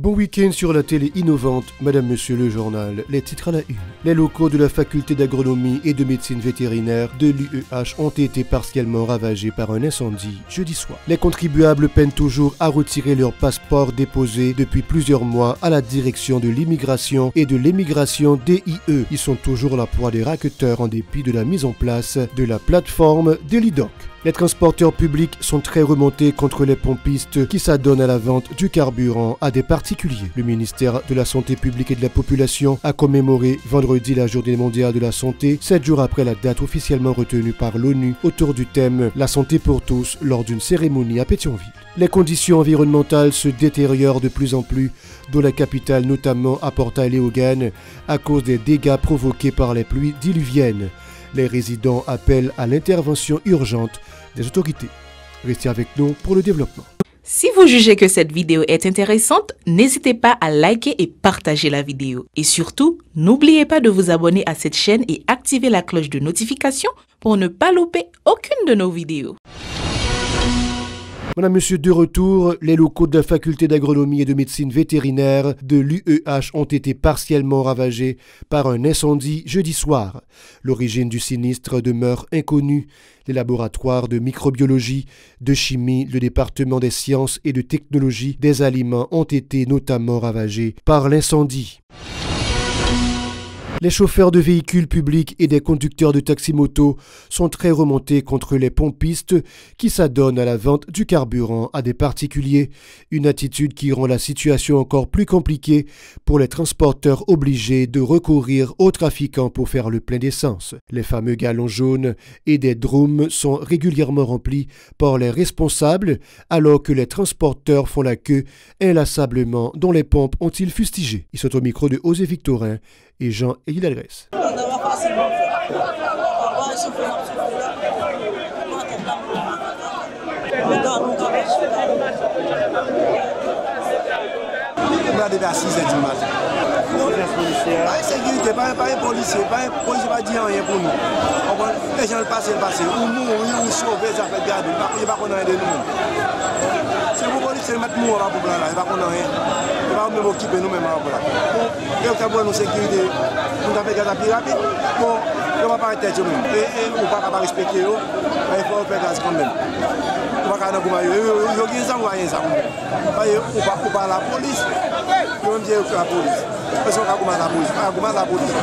Bon week-end sur la télé innovante, Madame, Monsieur le journal, les titres à la une. Les locaux de la faculté d'agronomie et de médecine vétérinaire de l'UEH ont été partiellement ravagés par un incendie jeudi soir. Les contribuables peinent toujours à retirer leur passeport déposé depuis plusieurs mois à la direction de l'immigration et de l'émigration DIE. Ils sont toujours la proie des racketteurs en dépit de la mise en place de la plateforme Delidoc. Les transporteurs publics sont très remontés contre les pompistes qui s'adonnent à la vente du carburant à des particuliers. Le ministère de la Santé publique et de la Population a commémoré vendredi la Journée mondiale de la santé, 7 jours après la date officiellement retenue par l'ONU autour du thème « La santé pour tous » lors d'une cérémonie à Pétionville. Les conditions environnementales se détériorent de plus en plus, dans la capitale notamment à Portail-Léogâne, à cause des dégâts provoqués par les pluies diluviennes. Les résidents appellent à l'intervention urgente des autorités. Restez avec nous pour le développement. Si vous jugez que cette vidéo est intéressante, n'hésitez pas à liker et partager la vidéo. Et surtout, n'oubliez pas de vous abonner à cette chaîne et activer la cloche de notification pour ne pas louper aucune de nos vidéos. Madame, Monsieur, de retour, les locaux de la faculté d'agronomie et de médecine vétérinaire de l'UEH ont été partiellement ravagés par un incendie jeudi soir. L'origine du sinistre demeure inconnue. Les laboratoires de microbiologie, de chimie, le département des sciences et de technologie des aliments ont été notamment ravagés par l'incendie. Les chauffeurs de véhicules publics et des conducteurs de taxi-moto sont très remontés contre les pompistes qui s'adonnent à la vente du carburant à des particuliers, une attitude qui rend la situation encore plus compliquée pour les transporteurs obligés de recourir aux trafiquants pour faire le plein d'essence. Les fameux galons jaunes et des drômes sont régulièrement remplis par les responsables alors que les transporteurs font la queue inlassablement dont les pompes ont-ils fustigé. Ils sont au micro de Osée Victorin et Jean-Élie Ladresse. À 6h du matin. Pas de sécurité, pas de policier, pas dit rien pour nous. Les gens le passent. Ou mourir, ou sauver, ça fait garder. Il n'y a pas qu'on ait de nous. C'est pour policier mettre nous là pour là, il n'y a pas qu'on ait rien. Il va même occuper nous-mêmes là. Et au cas où nous sécurité, nous avons fait gaz plus rapide. Bon, on va pas arrêter de nous. Et on ne va pas respecter eux. Il faut faire gaz quand même. On va pas faire gaz. Il y a des gens qui ont rien ça. On va la police. On dit que la police. Parce qu'on a la police. On a la police.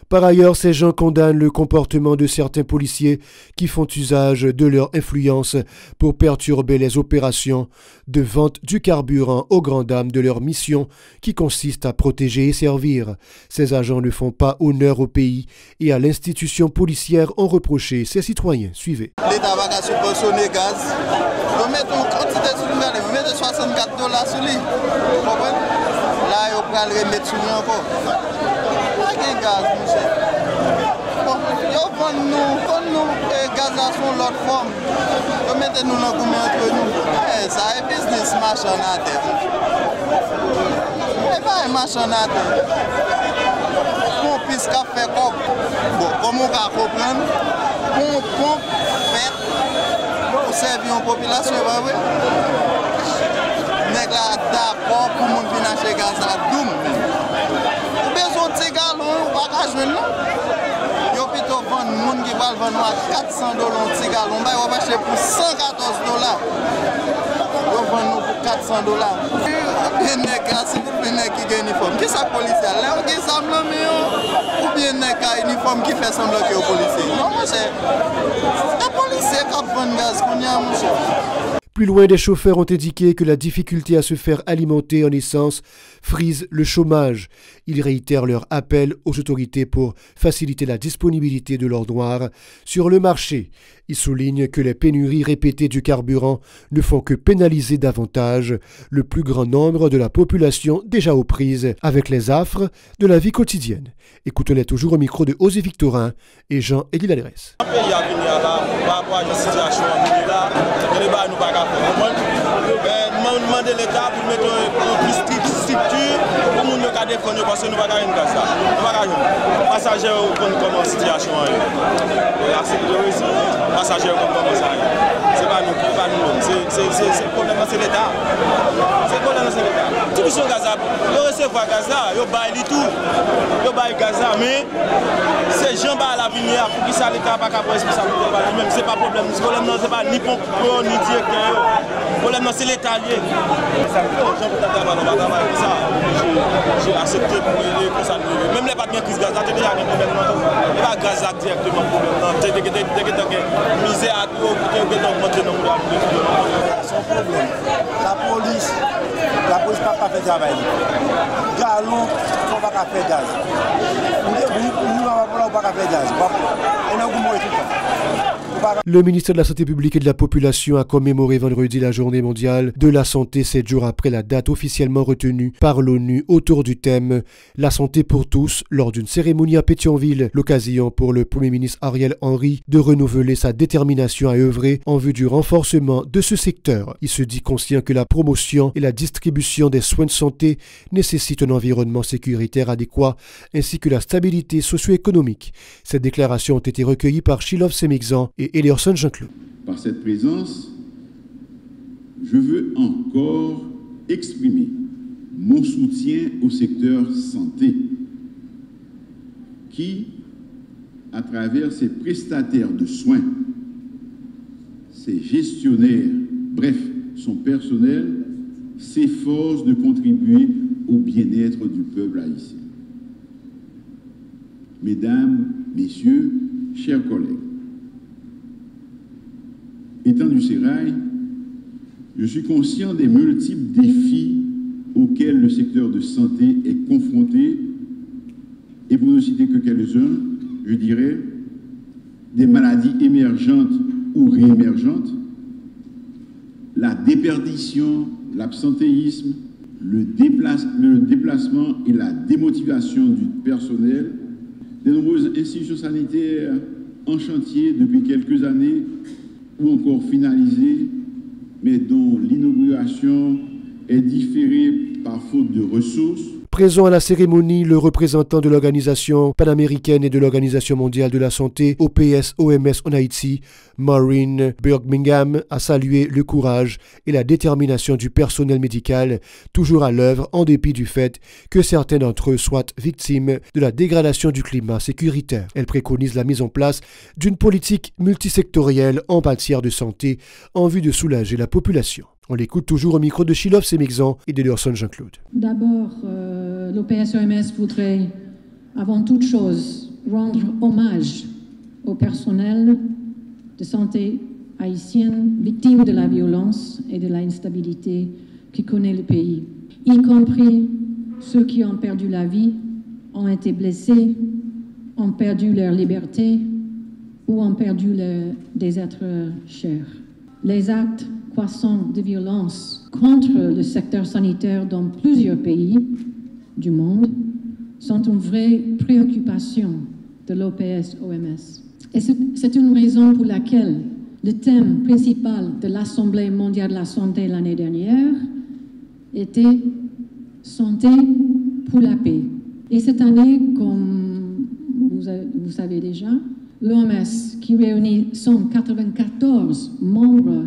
Par ailleurs, ces gens condamnent le comportement de certains policiers qui font usage de leur influence pour perturber les opérations de vente du carburant aux grandes dames de leur mission qui consiste à protéger et servir. Ces agents ne font pas honneur au pays et à l'institution policière ont reproché ses citoyens. Suivez. L'État va subventionner le gaz. Nous mettons une quantité sur le gaz, nous mettons $64 sur lui. Vous comprenez? Là, on va le remettre sur lui encore. Pas de gaz, monsieur. Bon, nous gaz sur l'autre forme. Nous mettons nous dans le gourmet entre nous. Ça est business machin à terre. C'est pas un machin à terre. On puisse faire comme. Bon, comment on va comprendre? On pompe, fait, pour servir une population, pas vrai? Nèg là d'accord pour moun vinn acheter gaz à doum. Ou besoin de ces galons, on va pas joindre non. Yo plutôt vendre moun qui va vendre à $400 un petit galon, on va acheter pour $114. Yo vendre nous pour $400. Bien nèg là, si vous bien nèg qui gagne uniforme, qui ça policier là, on gagne ça blanc ou bien nèg qui uniforme qui fait semblant que policier. Non monsieur. Un policier qui vend gaz pour nya monsieur. Plus loin, des chauffeurs ont indiqué que la difficulté à se faire alimenter en essence frise le chômage. Ils réitèrent leur appel aux autorités pour faciliter la disponibilité de l'or noir sur le marché. Ils soulignent que les pénuries répétées du carburant ne font que pénaliser davantage le plus grand nombre de la population déjà aux prises avec les affres de la vie quotidienne. Écoutez-les toujours au micro de Osée Victorin et Jean-Élie Ladresse. Demander l'État pour mettre une structure pour nous qu'à défendre parce que nous ne pouvons pas gagner ça. Nous ne pouvons pas gagner. Les passagers connaissent comment la situation est. La sécurité, les passagers comment ça est. Ce n'est pas nous, c'est le problème, c'est l'État. C'est le problème, c'est l'État. Tout le monde Gaza, ils recevoir Gaza, ils baillent tout. Ils baillent Gaza, mais c'est gens à l'avenir pour qui ça l'État n'a pas de responsabilité. Même ce n'est pas le problème. Le problème, ce n'est pas ni Pompeo, ni directeur. Le problème, c'est l'État. J'ai accepté pour ça. Même les partenaires qui se gazent, c'est déjà un problème. Il n'y a pas de gaz directement. C'est misère à tout, augmenter nos mouvements. Son problème, la police n'a pas fait travail. Galon, on ne va pas faire gaz. Nous ne va pas faire gaz. On a tout le temps. Le ministère de la Santé publique et de la Population a commémoré vendredi la Journée mondiale de la santé 7 jours après la date officiellement retenue par l'ONU autour du thème « La santé pour tous » lors d'une cérémonie à Pétionville, l'occasion pour le Premier ministre Ariel Henry de renouveler sa détermination à œuvrer en vue du renforcement de ce secteur. Il se dit conscient que la promotion et la distribution des soins de santé nécessitent un environnement sécuritaire adéquat ainsi que la stabilité socio-économique. Ces déclarations ont été recueillies par Chilov Semigzan et Elierson Jean-Claude. Par cette présence, je veux encore exprimer mon soutien au secteur santé qui, à travers ses prestataires de soins, ses gestionnaires, bref, son personnel, s'efforce de contribuer au bien-être du peuple haïtien. Mesdames, Messieurs, chers collègues, étant du Sérail, je suis conscient des multiples défis auxquels le secteur de santé est confronté, et pour ne citer que quelques-uns, je dirais des maladies émergentes ou réémergentes, la déperdition, l'absentéisme, le déplacement et la démotivation du personnel, de nombreuses institutions sanitaires en chantier depuis quelques années ou encore finalisées, mais dont l'inauguration est différée par faute de ressources. Présent à la cérémonie, le représentant de l'Organisation panaméricaine et de l'Organisation mondiale de la santé, OPS-OMS en Haïti, Maureen Birmingham, a salué le courage et la détermination du personnel médical, toujours à l'œuvre en dépit du fait que certains d'entre eux soient victimes de la dégradation du climat sécuritaire. Elle préconise la mise en place d'une politique multisectorielle en matière de santé en vue de soulager la population. On l'écoute toujours au micro de Chilov Semigzan et de Elierson Jean-Claude. D'abord, l'OPS-OMS voudrait, avant toute chose, rendre hommage au personnel de santé haïtienne victime de la violence et de l'instabilité qui connaît le pays, y compris ceux qui ont perdu la vie, ont été blessés, ont perdu leur liberté ou ont perdu des êtres chers. Les actes croissants de violence contre le secteur sanitaire dans plusieurs pays du monde sont une vraie préoccupation de l'OPS-OMS. Et c'est une raison pour laquelle le thème principal de l'Assemblée mondiale de la santé l'année dernière était « Santé pour la paix ». Et cette année, comme vous savez déjà, l'OMS, qui réunit 194 membres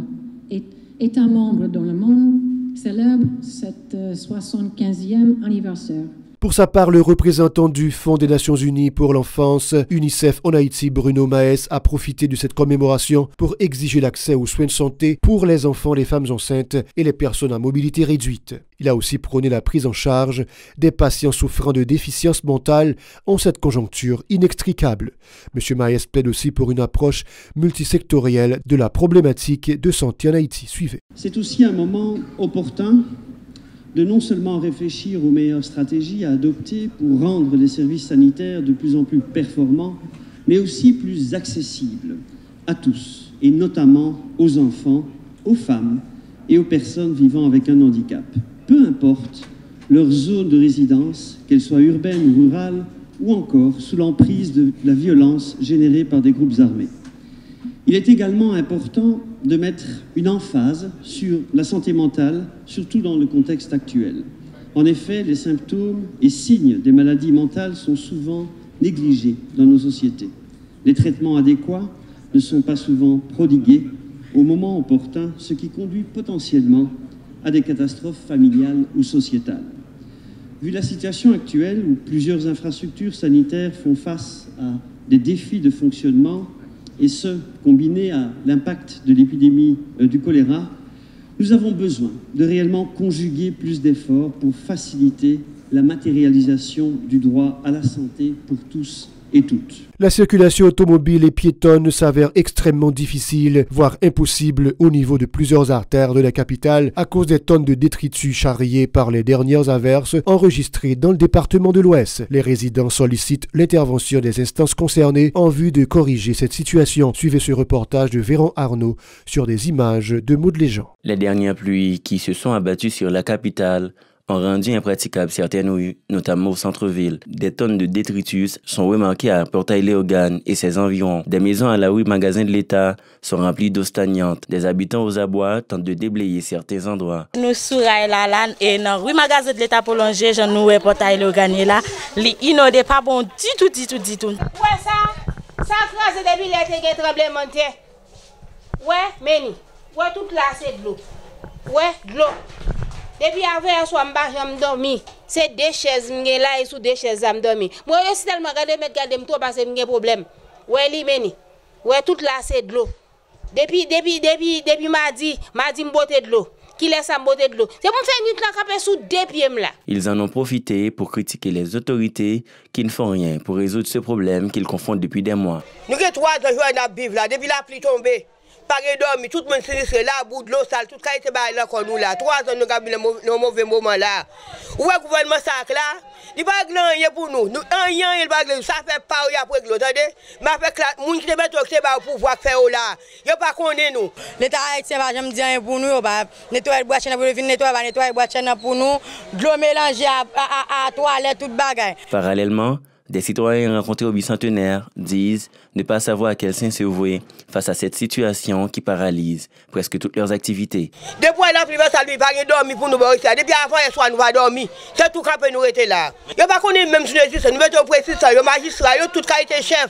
et États membres dans le monde, célèbre cet 75e anniversaire. Pour sa part, le représentant du Fonds des Nations Unies pour l'enfance, UNICEF en Haïti, Bruno Maes, a profité de cette commémoration pour exiger l'accès aux soins de santé pour les enfants, les femmes enceintes et les personnes à mobilité réduite. Il a aussi prôné la prise en charge des patients souffrant de déficiences mentales en cette conjoncture inextricable. M. Maes plaide aussi pour une approche multisectorielle de la problématique de santé en Haïti. Suivez. C'est aussi un moment opportun de non seulement réfléchir aux meilleures stratégies à adopter pour rendre les services sanitaires de plus en plus performants, mais aussi plus accessibles à tous, et notamment aux enfants, aux femmes et aux personnes vivant avec un handicap. Peu importe leur zone de résidence, qu'elle soit urbaine ou rurale, ou encore sous l'emprise de la violence générée par des groupes armés. Il est également important de mettre une emphase sur la santé mentale, surtout dans le contexte actuel. En effet, les symptômes et signes des maladies mentales sont souvent négligés dans nos sociétés. Les traitements adéquats ne sont pas souvent prodigués au moment opportun, ce qui conduit potentiellement à des catastrophes familiales ou sociétales. Vu la situation actuelle où plusieurs infrastructures sanitaires font face à des défis de fonctionnement, et ce, combiné à l'impact de l'épidémie du choléra, nous avons besoin de réellement conjuguer plus d'efforts pour faciliter la matérialisation du droit à la santé pour tous et toutes. La circulation automobile et piétonne s'avère extrêmement difficile, voire impossible au niveau de plusieurs artères de la capitale à cause des tonnes de détritus charriés par les dernières averses enregistrées dans le département de l'Ouest. Les résidents sollicitent l'intervention des instances concernées en vue de corriger cette situation. Suivez ce reportage de Véran Arnaud sur des images de Maud Léjean. Les dernières pluies qui se sont abattues sur la capitale ont rendu impraticables certaines rues, notamment au centre-ville. Des tonnes de détritus sont remarquées à Portail-Léogane et ses environs. Des maisons à la rue Magasin de l'État sont remplies d'eau stagnante. Des habitants aux abois tentent de déblayer certains endroits. Nous sommes là et dans la rue Magasin de l'État prolongée, je nous Portail-Léogane là, l'inondé pas bon du tout. Ouais, ça crase depuis l'été tremblement de terre. Ouais, Meni. Ouais, tout là c'est de l'eau. Ouais, de l'eau. Depuis avant, je dormi. C'est des chaises là et sous des chaises je dormi. Moi, je suis tellement regardé parce que j'ai problème. Ouais, Meni. Ouais, tout là c'est de l'eau. Depuis mardi, m'botte de l'eau. Qui laisse m'botte de l'eau. C'est pour faire une là sous deux pieds là. Ils en ont profité pour critiquer les autorités qui ne font rien pour résoudre ce problème qu'ils confondent depuis des mois. Nous avons 3 ans à vivre là, depuis la pluie tombée. Pas dormi, tout le monde s'est là, bout de l'eau sale, tout ça été là comme nous là. 3 ans nous avons le mauvais moment là. Où est le gouvernement sac là? Il va rien pour nous. Nous rien il va ça fait pas après l'eau, attendez. Mais avec la moun qui te met c'est pas pour pouvoir faire là. Il pas connaît nous. L'État haïtien va jamais dire pour nous, va nettoyer boîte chaîne pour venir nettoyer boîte chaîne pour nous, de l'eau mélangée à toilette toute bagaille. Parallèlement, des citoyens rencontrés au bicentenaire disent ne pas savoir à quel sein se vouer face à cette situation qui paralyse presque toutes leurs activités. Depuis la pluie, ça lui va dormir pour nous. Depuis avant, il soit nous va dormir. C'est tout quand nous était là. Il n'y a pas qu'on est même sur les justices, nous mettons précis ça, le magistrat, il a toute qualité chef.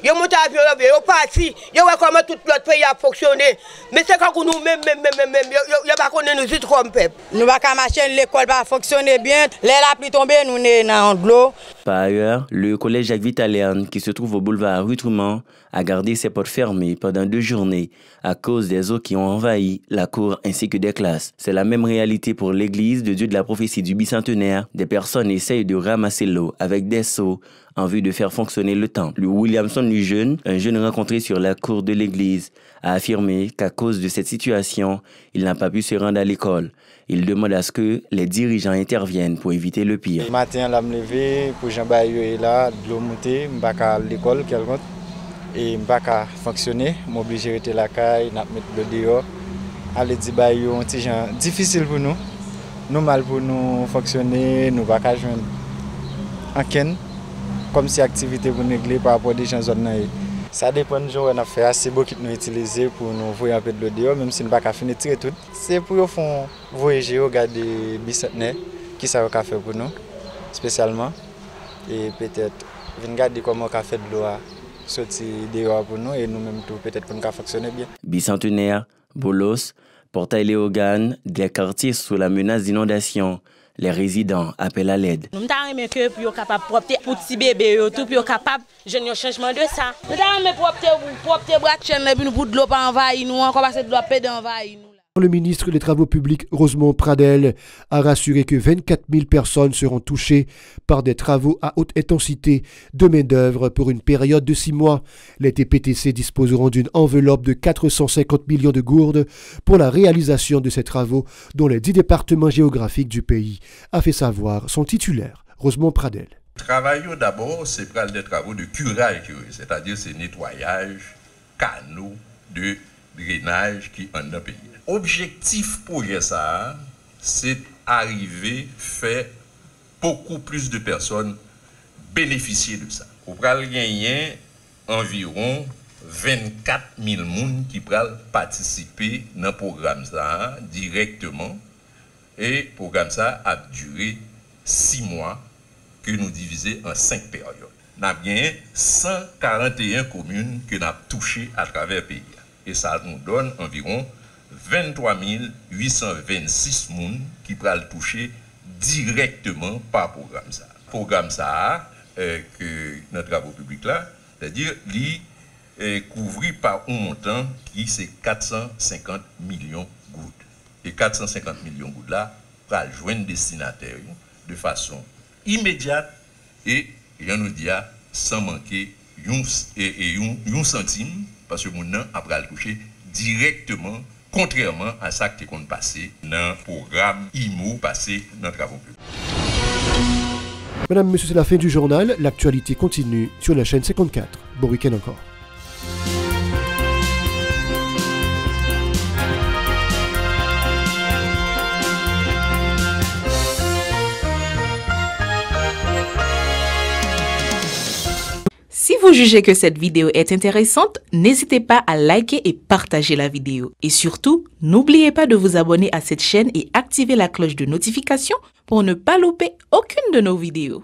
Il a monté à l'avion, il a parti, il a comment tout notre pays a fonctionné. Mais c'est quand nous même, il n'y a pas qu'on est nous juste comme peuple. Nous ne pouvons pas marcher, l'école va fonctionner bien. La pluie tombée, nous sommes dans l'eau. Par ailleurs, le collège Jacques Vitalerne, qui se trouve au boulevard Rue Truman, a gardé ses portes fermées pendant 2 journées à cause des eaux qui ont envahi la cour ainsi que des classes. C'est la même réalité pour l'église de Dieu de la prophétie du bicentenaire. Des personnes essayent de ramasser l'eau avec des seaux en vue de faire fonctionner le temple. Le Williamson du jeune, un jeune rencontré sur la cour de l'église, a affirmé qu'à cause de cette situation, il n'a pas pu se rendre à l'école. Il demande à ce que les dirigeants interviennent pour éviter le pire. Le matin, je me levé pour Jean-Bayou est là, de l'eau montée, je vais à l'école et je vais fonctionner. Je suis obligé de rester la caille, je mettre le dehors. Aller dire Bayou, c'est difficile pour nous. Normal pour nous fonctionner, nous ne pouvons pas joindre en ken. Comme si l'activité pour régler par rapport à des gens zone. Ça dépend du jour, on a fait assez beaucoup nous utiliser pour nous voir un peu de l'eau dehors, même si nous ne pouvons pas finir tirer tout. C'est pour faire voyager, regarder bicentenaire, qui ça va faire pour nous, spécialement. Et peut-être regarder comment on a fait de l'eau sortir dehors pour nous et nous-mêmes tout, peut-être pour nous fonctionner bien. Bicentenaire, Bolos, Portail-Léogane, des quartiers sous la menace d'inondation. Les résidents appellent à l'aide. Nous avons que pour capable propter pour petit bébé tout pour capable jeune changement de ça. Nous avons propter boîte chaîne puis nous pour de l'eau pas envahir nous encore parce que de l'eau pédé envahir nous. Le ministre des Travaux publics, Rosemont Pradel, a rassuré que 24 000 personnes seront touchées par des travaux à haute intensité de main-d'œuvre pour une période de 6 mois. Les TPTC disposeront d'une enveloppe de 450 millions de gourdes pour la réalisation de ces travaux dont les 10 départements géographiques du pays a fait savoir son titulaire, Rosemont Pradel. Travail d'abord, c'est des travaux de curage, c'est-à-dire c'est nettoyage, canaux de drainage qui en a pays. Objectif projet ça, c'est arriver faire beaucoup plus de personnes bénéficier de ça. Vous pourrez gagner environ 24 000 personnes qui pourront participer dans le programme ça directement Et le programme ça a duré 6 mois que nous divisons en 5 périodes. Nous avons gagné 141 communes que nous avons touchées à travers le pays. Et ça nous donne environ 23 826 personnes qui peuvent toucher directement par programme ça. Programme ça que notre travaux publics là, c'est-à-dire couvert par un montant qui c'est 450 millions de gouttes. Et 450 millions de gouttes là, pour joindre destinataire de façon immédiate et on nous dit sans manquer un centime parce que mon nom après le toucher directement, contrairement à ça que qu'on passé dans le programme IMO passé dans le travaux publics. Madame, monsieur, c'est la fin du journal. L'actualité continue sur la chaîne 54. Bon week-end encore. Si vous jugez que cette vidéo est intéressante, n'hésitez pas à liker et partager la vidéo. Et surtout, n'oubliez pas de vous abonner à cette chaîne et activer la cloche de notification pour ne pas louper aucune de nos vidéos.